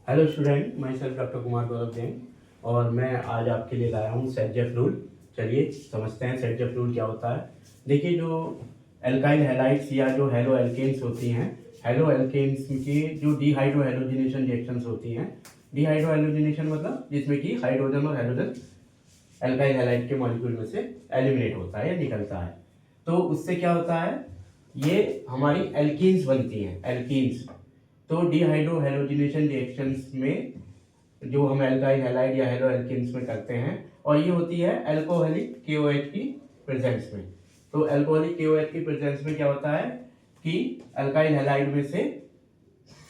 Hello student, मैं self doctor Kumar Gaurav Jain और मैं आज आपके लिए लाया हूँ सेटजेफ रूल। चलिए समझते हैं सेटजेफ रूल क्या होता है। देखिए, जो एल्काइल हैलाइड्स या जो हेलो एल्केन्स होती हैं, हेलो एल्केन्स की जो डीहाइड्रो हैलोजिनेशन रिएक्शंस होती हैं। डीहाइड्रो हैलोजिनेशन मतलब जिसमें कि हाइड्रोजन और हैलोजन एल्काइल हैलाइड के मॉलिक्यूल में से एलिमिनेट होता है या निकलता है। तो उससे क्या होता है, ये हमारी एल्कीन्स बनती हैं, एल्कीन्स। तो डीहाइड्रो हैलोजिनेशन रिएक्शंस में जो हम एल्काइल हैलाइड या हेलो एल्कीन्स में करते हैं, और ये होती है एल्कोहलिक KOH की प्रेजेंस में। तो एल्कोहलिक KOH की प्रेजेंस में क्या होता है कि एल्काइल हैलाइड में से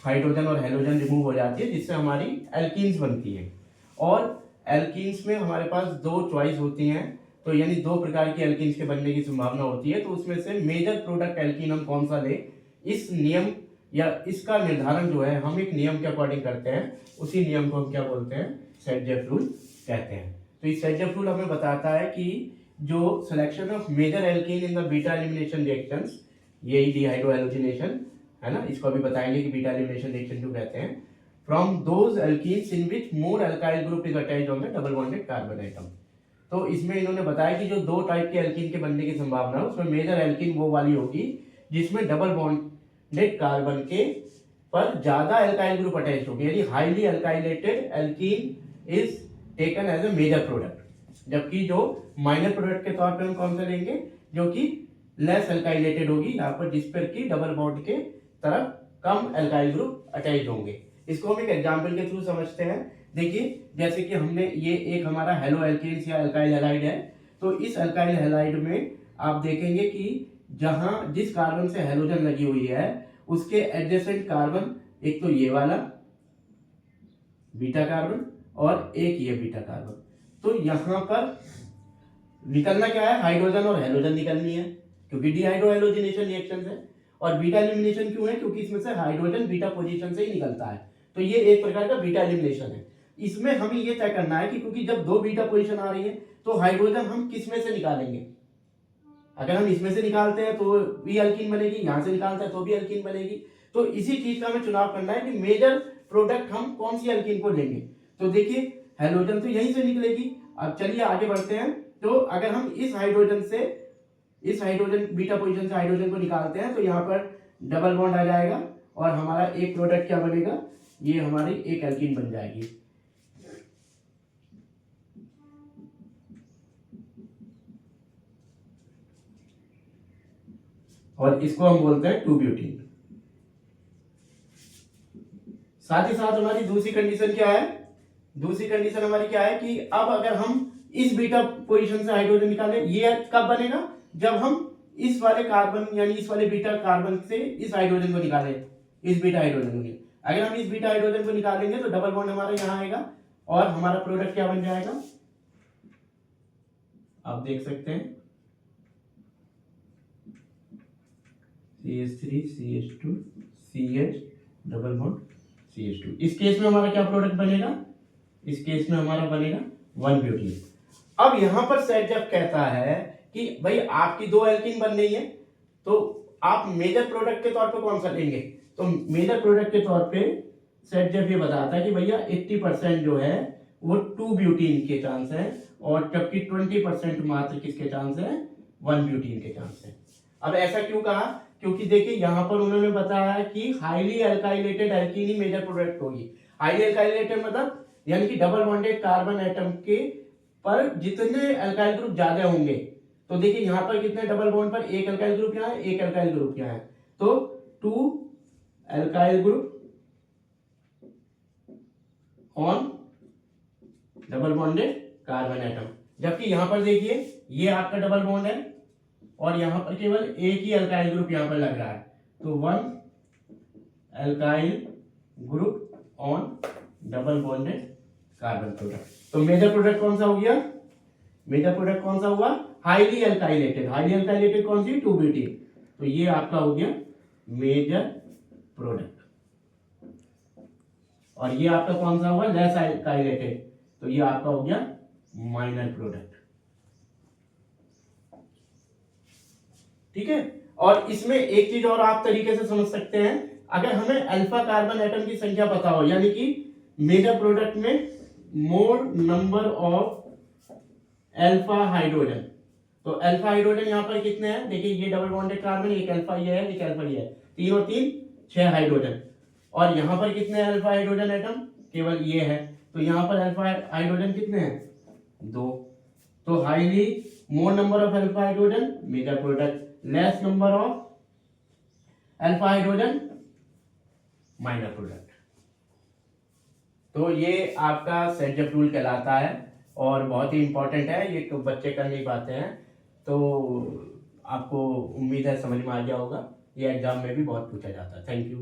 हाइड्रोजन और हेलोजन रिमूव हो जाती है, जिससे हमारी एल्कीन्स बनती है। और एल्कीन्स में हमारे पास दो चॉइस होती हैं, तो यानी दो प्रकार की एल्कीन्स के बनने की संभावना होती है। तो उसमें से मेजर प्रोडक्ट एल्कीन हम कौन सा लें, इस नियम या इसका निर्धारण जो है हम एक नियम के अकॉर्डिंग करते हैं। उसी नियम को हम क्या बोलते हैं, सेटजेफ रूल कहते हैं। तो इस सेटजेफ रूल हमें बताता है कि जो selection of major alkene in the beta elimination reactions, यही डिहाइड्रो हैलोजिनेशन है ना, इसको अभी बताएंगे कि बीटा एलिमिनेशन रिएक्शन क्यों कहते हैं। From those alkenes in which more alkyl group is attached on the double bonded carbon atom. तो इसमें इन्होंने बताया कि जो दो टाइप के एल्कीन के बनने की संभावना है, उसमें मेजर एल्कीन वो वाली होगी जिसमें डबल बॉन्डेड कार्बन के पर ज्यादा एल्काइल ग्रुप अटैच होगी, यानी highly alkylated alkene is taken as a major product. जबकि जो माइनर प्रोडक्ट के तौर पे हम कौन सा लेंगे, जो कि लेस एल्काइलेटेड होगी, यहाँ पर जिस पर की डबल बॉन्ड के तरफ कम एल्काइल ग्रुप अटैच होंगे। इसको हम एक एग्जांपल के थ्रू समझते हैं। देखिए, जैसे कि हमने ये एक हमारा हेलो एल्केन्स या एल्काइल हैलाइड है, तो इस एल्काइल हैलाइड में आप देखेंगे कि जहां जिस कार्बन से हेलोजन लगी हुई है उसके एडजेसेंट कार्बन, एक तो ये वाला बीटा कार्बन और एक ये बीटा कार्बन। तो यहां पर निकलना क्या है, हाइड्रोजन और हेलोजन निकलनी है, क्योंकि डिहाइड्रो हैलोजिनेशन रिएक्शन है। और बीटा एलिमिनेशन क्यों है, क्योंकि इसमें से हाइड्रोजन बीटा पोजीशन से ही निकलता है। तो ये एक प्रकार का बीटा एलिमिनेशन है। इसमें हमें ये तय करना है कि क्योंकि जब दो बीटा पोजीशन आ रही है तो हाइड्रोजन हम किस में से निकालेंगे। अगर हम इसमें से निकालते हैं तो भी अल्कीन बनेगी, यहां से निकालते हैं तो भी अल्कीन बनेगी। तो इसी चीज का हमें चुनाव करना है कि मेजर प्रोडक्ट हम कौन सी अल्कीन को लेंगे। तो देखिए, हेलोजन तो यहीं से निकलेगी। अब चलिए आगे बढ़ते हैं। तो अगर हम इस हाइड्रोजन बीटा पोजीशन से हाइड्रोजन को निकालते हैं तो यहाँ पर डबल बॉन्ड आ जाएगा और हमारा एक प्रोडक्ट क्या बनेगा, ये हमारी एक एल्कीन बन जाएगी। और इसको हम बोलते हैं 2 ब्यूटीन। साथ ही साथ हमारी दूसरी कंडीशन क्या है, दूसरी कंडीशन हमारी क्या है कि अब अगर हम इस बीटा पोजीशन से हाइड्रोजन निकालें, ये कब बनेगा, जब हम इस वाले कार्बन यानी इस वाले बीटा कार्बन से इस हाइड्रोजन को निकालें, इस बीटा हाइड्रोजन को। अगर हम इस बीटा हाइड्रोजन को निकालेंगे तो डबल बॉन्ड हमारा यहां आएगा और हमारा प्रोडक्ट क्या बन जाएगा, आप देख सकते हैं CH3 CH2 CH double bond CH2। इस केस में हमारा क्या प्रोडक्ट बनेगा, इस केस में हमारा बनेगा 1 ब्यूटीन। अब यहां पर सेटजेफ कहता है कि भाई आपकी दो एल्कीन बन रही है, तो आप मेजर प्रोडक्ट के तौर पे कौन सा लेंगे। तो मेजर प्रोडक्ट के तौर पे सेटजेफ ये बताता है कि भैया 80% जो है वो 2 ब्यूटीन के चांस है, और जबकि 20% मात्र किसके चांस है, 1 ब्यूटीन के चांस है। अब ऐसा क्यों कहा, क्योंकि देखिए यहां पर उन्होंने बताया कि हाईली एल्काइलेटेड एल्कीन ही मेजर प्रोडक्ट होगी। हाईली एल्काइलेटेड मतलब यानी कि डबल बॉन्डेड कार्बन एटम के पर जितने एल्काइल ग्रुप ज्यादा होंगे। तो देखिए यहां पर कितने डबल बॉन्ड पर, एक एल्काइल ग्रुप यहाँ है, एक एल्काइल ग्रुप यहाँ है, तो 2 alkyl group on double bonded carbon atom. जबकि यहां पर देखिए ये आपका डबल बॉन्ड है और यहां पर केवल एक ही अल्काइल ग्रुप यहां पर लग रहा है, तो 1 alkyl group on double bonded carbon product. तो मेजर प्रोडक्ट कौन सा हो गया, मेजर प्रोडक्ट कौन सा हुआ, हाईली एल्काइलेटेड। हाईली एल्काइलेटेड कौन सी, 2 ब्यूटीन। तो ये आपका हो गया मेजर प्रोडक्ट। और ये आपका कौन सा हुआ, लेस एल्काइलेटेड, तो ये आपका हो गया माइनर प्रोडक्ट। ठीक है। और इसमें एक चीज और आप तरीके से समझ सकते हैं, अगर हमें अल्फा कार्बन एटम की संख्या पता हो, यानी कि मेजर प्रोडक्ट में मोर नंबर ऑफ अल्फा हाइड्रोजन। तो अल्फा हाइड्रोजन यहाँ पर कितने हैं, देखिए ये डबल बॉन्डेड कार्बन, एक अल्फा ये है, एक अल्फा ये है, 3 और 3 6 हाइड्रोजन। और यहाँ पर कितने अल्फा हाइड्रोजन एटम, केवल ये है। तो यहाँ पर अल्फा हाइड्रोजन कितने हैं, 2। तो highly more number of alpha hydrogen major product, less number of alpha hydrogen minor product. तो ये आपका सेटजेफ रूल कहलाता है और बहुत ही इंपॉर्टेंट है, ये तो बच्चे कर नहीं पाते हैं। तो आपको उम्मीद है समझ में आ गया होगा, ये एग्जाम में भी बहुत पूछा जाता है। Thank you.